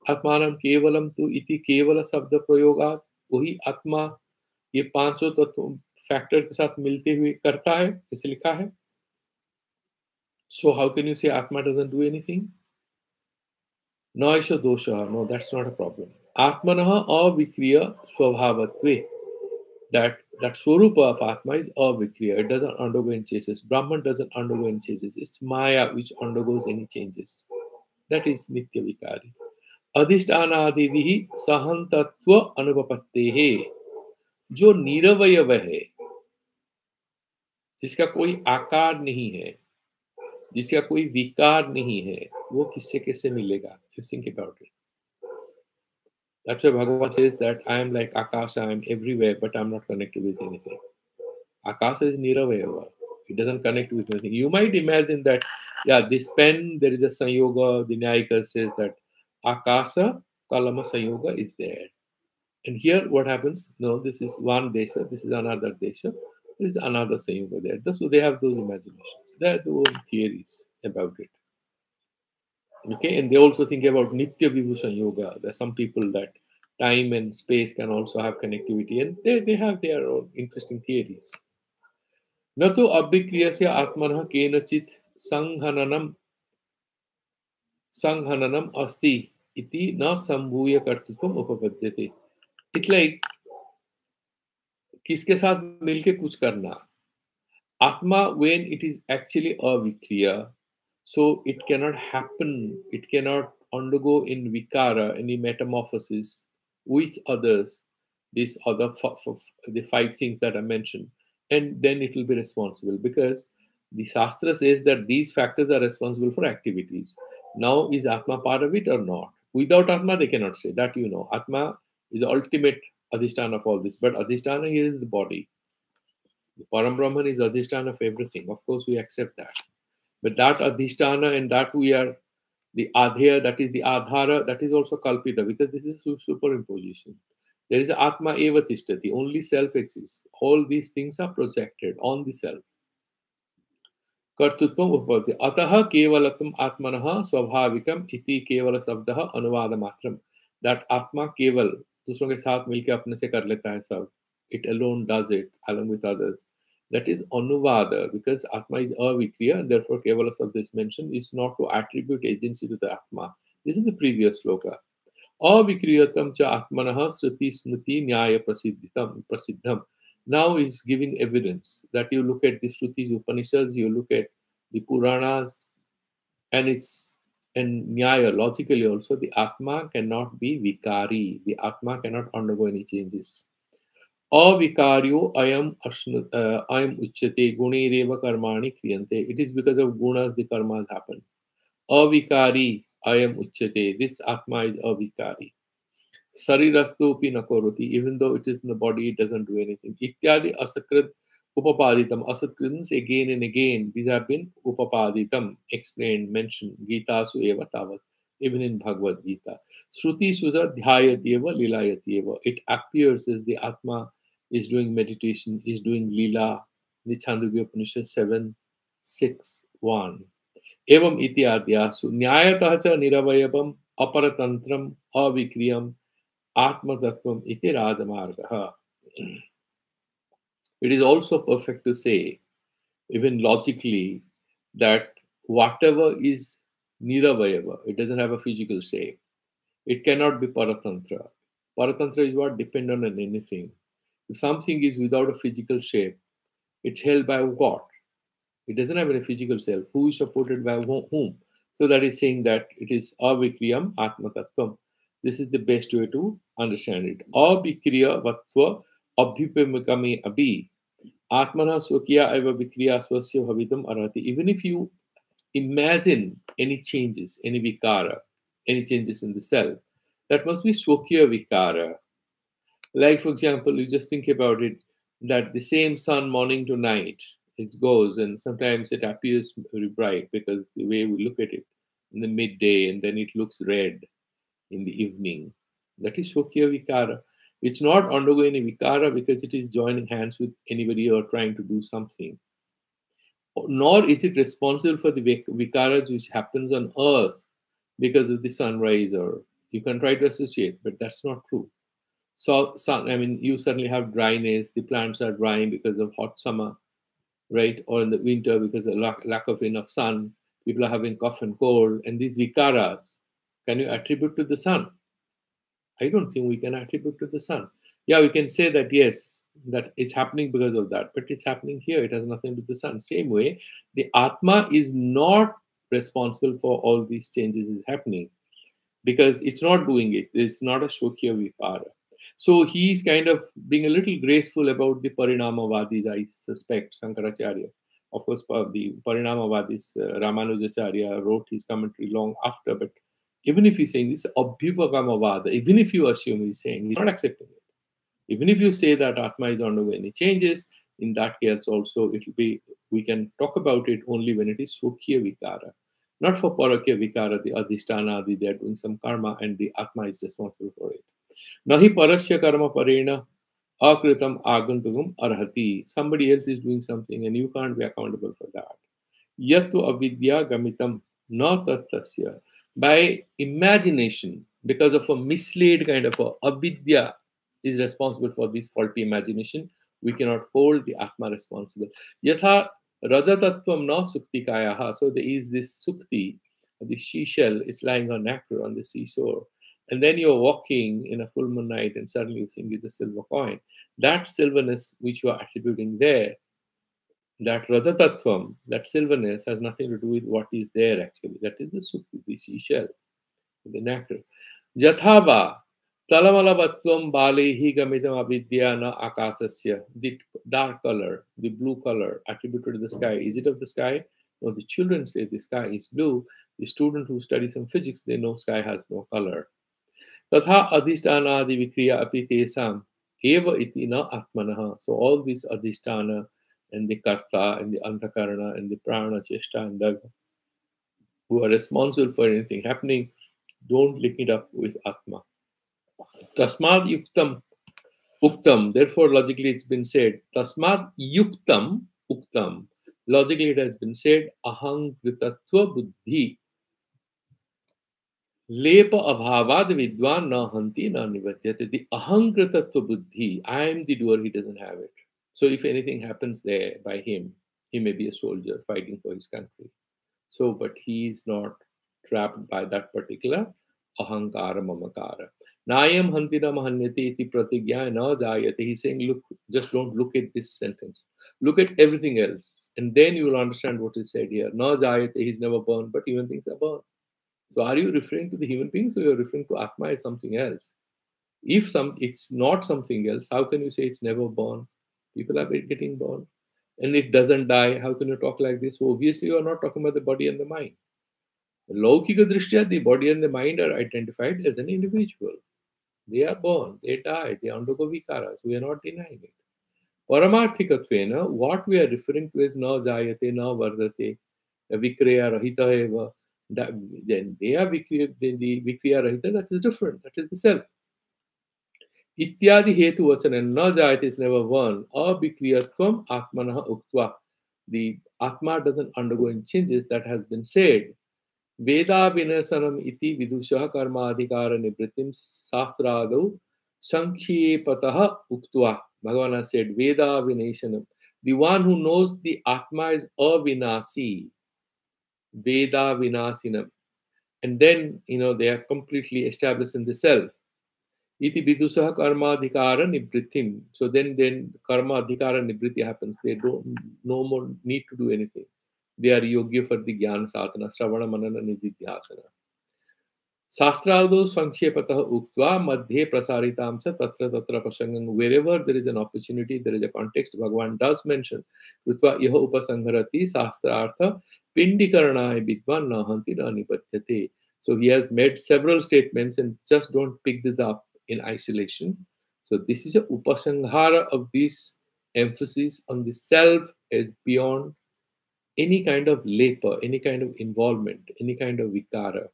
atmanam kevalam tu iti kevala sabda prayogat. वही आत्मा ये पांचों तत्व factor के साथ मिलते हुए करता है, इसे लिखा है. So how can you say Atma doesn't do anything? Naisha dosha. No, that's not a problem. Atmanaha avikriya swabhavatve. That Swarupa of Atma is avikriya. It doesn't undergo any changes. Brahman doesn't undergo any changes. It's Maya which undergoes any changes. That is Nitya Vikari. Adhisthanaadivihi sahantatva anupapattehe. जो निरवयव है, जिसका कोई आकार नहीं है, जिसका कोई विकार नहीं है, वो किससे कैसे मिलेगा? You think about it. That's why Bhagavan says that I am like Akasha, I am everywhere, but I'm not connected with anything. Akasha is niravayava. It doesn't connect with anything. You might imagine that, yeah, this pen, there is a Sanyoga. The Nyayika says that Akasha Kalama Sanyoga is there. And here what happens? No, this is one Desha, this is another Desha, this is another Sanyoga there. So they have those imaginations. They have their own theories about it. Okay, and they also think about Nitya Vibhushan Yoga. There are some people that time and space can also have connectivity, and they have their own interesting theories. न तो अभिक्रियस्य आत्मनः केनचित् संहननम संहननम अस्ति इति न संभूय कर्तृत्वम उपपद्यते. It's like किसके साथ मिलके कुछ करना. Atma, when it is actually avikriya, so it cannot happen, it cannot undergo in vikara, any metamorphosis with others, these other the five things that I mentioned, and then it will be responsible because the Shastra says that these factors are responsible for activities. Now, is Atma part of it or not? Without Atma, they cannot say that, you know. Atma is the ultimate adhisthana of all this, but adhisthana here is the body. The Param Brahman is adhisthana of everything. Of course, we accept that. But that adhisthana and that we are the adhya, that is the adhara, that is also kalpita because this is superimposition. There is atma eva tishtati, only self exists. All these things are projected on the self. कर्तृत्वम उपपद्य अतः केवलत्म आत्मनः स्वाभाविकम इति केवल शब्दः अनुवाद मात्रम. That आत्मा केवल दूसरों के साथ मिलकर अपने से कर लेता है सब. It alone does it along with others. That is anuvada because atma is avikriya and therefore kevala shabda is mentioned is not to attribute agency to the atma. This is the previous sloka. Avikriyatam cha atmanah sruti smriti nyaya prasiddham. Now is giving evidence that you look at the Shrutis, Upanishads, you look at the Puranas, and it's and Nyaya, logically also, the Atma cannot be Vikari. The Atma cannot undergo any changes. Avikaryo ayam uchyate gune reva karmani kriyante. It is because of gunas the karmas happen. Avikari ayam uchyate. This Atma is avikari. Sarirastopi nakoroti, even though it is in the body, it doesn't do anything. Ityadi asakrit Upapaditam, asat again and again. These have been upapaditam, explained, mentioned. Gita su eva tavat, even in Bhagavad Gita. Shruti suja dhyayatyeva lilayatyeva. It appears as the Atma is doing meditation, is doing lila. The Chandogya Upanishad 7:6:1. Evam iti adyasu. Nyayatah cha niravayavam aparatantram avikriyam atma tattvam iti rajamargaha. It is also perfect to say, even logically, that whatever is niravayava, it doesn't have a physical shape. It cannot be paratantra. Paratantra is what dependent on anything. If something is without a physical shape, it's held by what? It doesn't have any physical self. Who is supported by whom? So that is saying that it is avikriyam atma tattvam. This is the best way to understand it. Avikriya vatva abhipamikami abhi. Atmana swakya eva vikriya swasya bhavitam arhati. Even if you imagine any changes, any vikara, any changes in the self, that must be swakya vikara. Like, for example, you just think about it, that the same sun morning to night, it goes, and sometimes it appears very bright because the way we look at it in the midday, and then it looks red in the evening. That is swakya vikara. It's not undergoing any vikara because it is joining hands with anybody or trying to do something. Nor is it responsible for the vikaras which happens on earth because of the sunrise, or you can try to associate, but that's not true. So, I mean, you certainly have dryness. The plants are drying because of hot summer, right? Or in the winter because of lack of enough sun. People are having cough and cold. And these vikaras, can you attribute to the sun? I don't think we can attribute to the sun. Yeah, we can say that, yes, that it's happening because of that, but it's happening here. It has nothing to do with the sun. Same way, the Atma is not responsible for all these changes is happening because it's not doing it. It's not a Shokya Vipara. So he's kind of being a little graceful about the Parinamavadis, I suspect, Shankaracharya. Of course, the Parinamavadis, Ramanujacharya wrote his commentary long after, but even if he's saying this, Abhivagamavada, even if you assume he's saying, he's not accepting it. Even if you say that Atma is undergoing any changes, in that case also it will be, we can talk about it only when it is Sukya Vikara. Not for Parakya Vikara, the Adhisthana, they are doing some karma and the Atma is responsible for it. Nahi parasya karma parena akritam agantugam arhati. Somebody else is doing something and you can't be accountable for that. Yatu avidya gamitam na tattasya. By imagination, because of a misled kind of a avidya is responsible for this faulty imagination, we cannot hold the Atma responsible. Yatha rajatatvam na suktikayaha. So there is this sukti, the seashell is lying on nacre on the seashore. And then you're walking in a full moon night and suddenly you think it's a silver coin. That silverness which you are attributing there, that rajatatvam, that silverness has nothing to do with what is there actually. That is the sukti, the seashell, the nacre. Jathava talamalavatvam balehi gamitam avidya na akasasya. The dark color, the blue color attributed to the sky. Is it of the sky? No, the children say the sky is blue. The student who studies some physics, they know sky has no color. Tatha adhisthana vikriya api tesam eva iti na atmanaha. So all these adhisthana and the karta and the antakarana and the prana, cheshta and daga, who are responsible for anything happening, don't link it up with atma. Tasmad yuktam uktam. Therefore, logically, it's been said. Tasmad yuktam uktam. Logically, it has been said. Ahang kritatva buddhi. Lepa abhavad vidwan na hanti na nivatyate. The ahankritattva buddhi, I am the doer, he doesn't have it. So if anything happens there by him, he may be a soldier fighting for his country. So, but he is not trapped by that particular ahankara mamakara. Nayam hantina mahanyati iti pratigya na jayate. He's saying, look, just don't look at this sentence. Look at everything else. And then you will understand what is said here. Na jayate, he's never born, but human things are born. So are you referring to the human beings or you're referring to Atma as something else? If it's not something else, how can you say it's never born? People are getting born. And it doesn't die. How can you talk like this? So obviously, you are not talking about the body and the mind. Laukika Drishya, the body and the mind are identified as an individual. They are born, they die, they undergo vikaras. We are not denying it. Paramarthikatvena, what we are referring to is na jayate, na vardate, vikriya rahita eva. That, then they are vikriya, the vikriya rahita, that is different. That is the self. Ityadi hetu vachana, na jayate is never one. Abikriyatvam atmanaha uktva. The atma doesn't undergo any changes, that has been said. Veda vinasanam iti vidusha karma adhikara nibrittim sastradu sankhipataha uktva. Bhagavan said, Veda vinasanam. The one who knows the Atma is avinasi. Veda vinasinam. And then, they are completely established in the self. Iti vidusha karma adhikara nibrittim. So then karma adhikara nibritti happens. They don't no more need to do anything. They are yogi for the jnana sadhana, shravana manana nididhyasana. Shastrado Sankshepatah Uktva Madhye Prasaritam Sa Tatra Tatra Prasangam. Wherever there is an opportunity, there is a context, Bhagavan does mention Kritva Iha Upasangharati Shastrartha Pindikaranai Vidvan Nahanti Nanipatyate. So he has made several statements and just don't pick this up in isolation. So this is a Upasanghara of this emphasis on the self as beyond any kind of labor, any kind of involvement, any kind of vikara.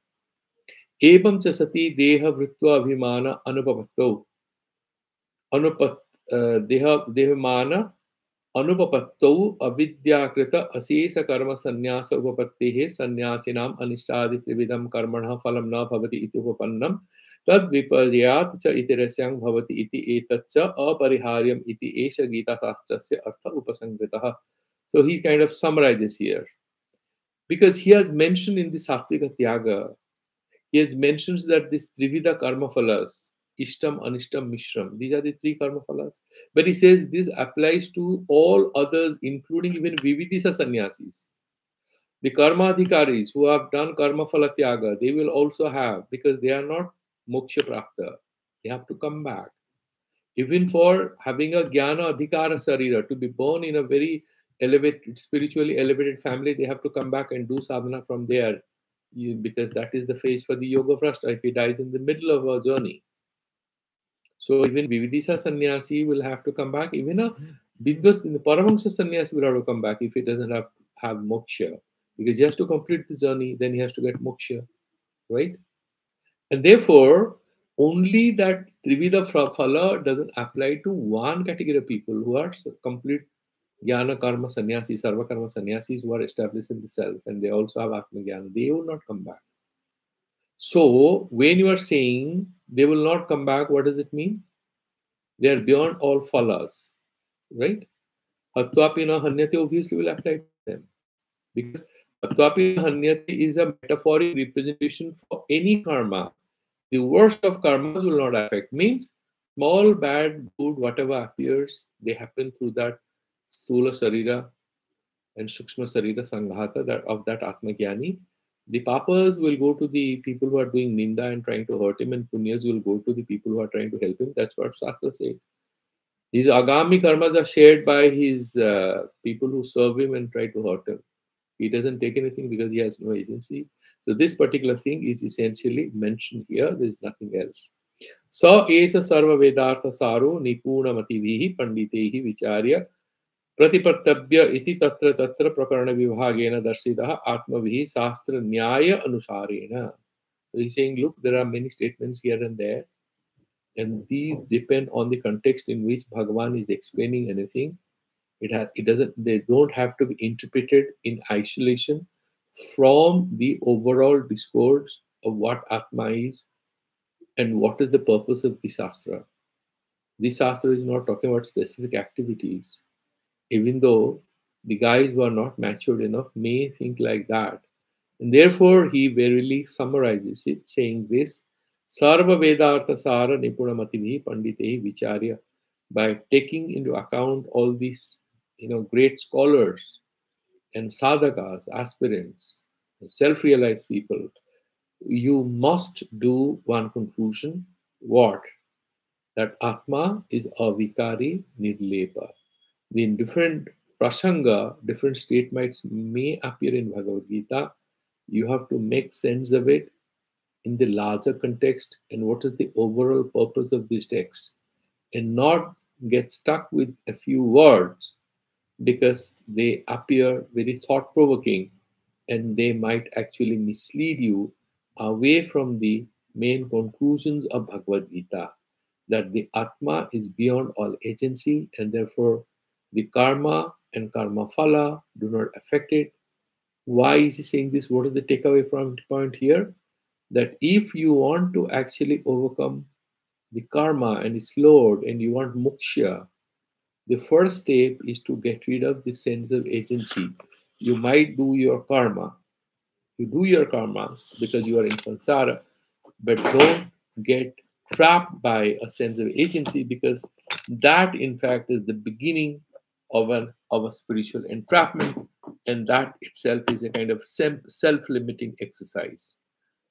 Evam cha sati deha vritva abhimana anupapatto. Dehamana anupapatto avidyakrita asesa karma sannyasa upapattehe sannyasinam anishtadi trividam karmana phalam na bhavati iti upapannam tad viparyat cha itirasyang bhavati iti etat cha apariharyam iti esha gita sastrasya artha upasangritah. So he kind of summarizes here. Because he has mentioned in the Satvika Tyaga, he has mentioned that this Trivida karma phalas, Ishtam, Anishtam, Mishram, these are the three karma phalas. But he says this applies to all others, including even Vividisa sannyasis. The karma adhikaris who have done karma phala tyaga, they will also have, because they are not moksha prapta, they have to come back. Even for having a jnana adhikara sarira, to be born in a very elevated, spiritually elevated family, they have to come back and do sadhana from there. Because that is the phase for the yoga vrashta if he dies in the middle of a journey. So even Vividisa sannyasi will have to come back. Even a Vidvas in the Paramahansa sannyasi will have to come back if he doesn't have moksha. Because he has to complete the journey, then he has to get moksha. Right? And therefore, only that Trivida phala doesn't apply to one category of people who are complete jnana karma sannyasis, sarva karma sannyasis who are established in the self, and they also have atma jnana. They will not come back. So when you are saying they will not come back, what does it mean? They are beyond all phalas, right? Hatvapina hanyate obviously will apply to them. Because Hatvapina hanyate is a metaphoric representation for any karma. The worst of karmas will not affect. Means small, bad, good, whatever appears, they happen through that stula sarira and sukshma sarira sanghata of that atma jnani. The papas will go to the people who are doing ninda and trying to hurt him, and punyas will go to the people who are trying to help him. That's what Shastra says. His agami karmas are shared by his people who serve him and try to hurt him. He doesn't take anything because he has no agency. So this particular thing is essentially mentioned here. There is nothing else. Sa esa sarva vedartha saro nipuna mativihi panditehi vicharya प्रतिपत्तव्य इति तत्र तत्र प्रकरण विभागेन दर्शितः आत्मभिः शास्त्र न्याय अनुसारेण. So he's saying, look, there are many statements here and there, and these depend on the context in which Bhagavan is explaining anything. They don't have to be interpreted in isolation from the overall discourse of what Atma is and what is the purpose of the Shastra. This Shastra is not talking about specific activities. Even though the guys who are not matured enough may think like that. And therefore, he verily summarizes it, saying this, Sarva Vedartha Sara Nipunamativi Panditehi Vicharya, by taking into account all these great scholars and sadhakas, aspirants, self-realized people, you must do one conclusion. What? That Atma is avikari nirlepa. In different prasanga, different statements may appear in Bhagavad Gita. You have to make sense of it in the larger context and what is the overall purpose of this text, and not get stuck with a few words because they appear very thought provoking, and they might actually mislead you away from the main conclusions of Bhagavad Gita, that the Atma is beyond all agency, and therefore the karma and karma phala do not affect it. Why is he saying this? What is the takeaway from the point here? That if you want to actually overcome the karma and its load and you want moksha, the first step is to get rid of the sense of agency. You might do your karma. You do your karma because you are in samsara, but don't get trapped by a sense of agency, because that in fact is the beginning of a spiritual entrapment, and that itself is a kind of self-limiting exercise.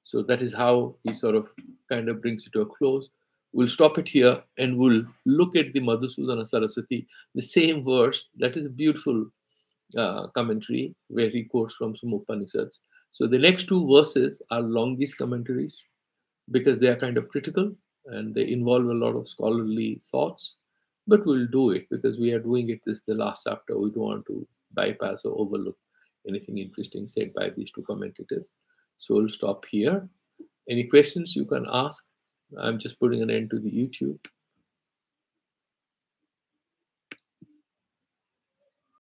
So that is how he sort of kind of brings it to a close. We'll stop it here and we'll look at the Madhusudana Saraswati, the same verse. That is a beautiful commentary where he quotes from some Upanishads. So the next two verses are longest commentaries because they are kind of critical and they involve a lot of scholarly thoughts. But we'll do it because we are doing it. This is the last chapter. We don't want to bypass or overlook anything interesting said by these two commentators. So we'll stop here. Any questions you can ask? I'm just putting an end to the YouTube.